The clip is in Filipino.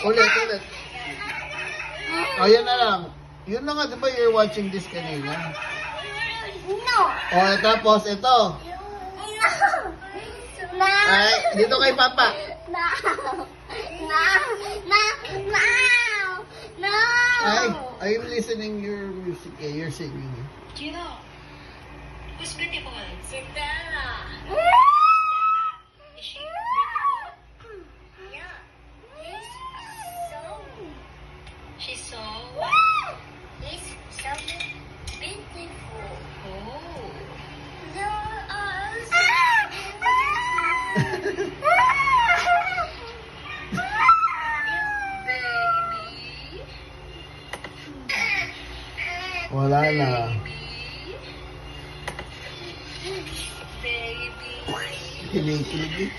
Ulit. Ayan na lang. Yun na nga, di ba you're watching this kanina? No. O, tapos ito. No. Ay, dito kay Papa. No. No. No. No. No. Ay, I'm listening your music. You're singing. Gina, who's beautiful? Stella. Is she beautiful? Yeah. He's so. She's so... He's so beautiful. Oh. There are so Baby. Wala na. Baby. Kinikilig.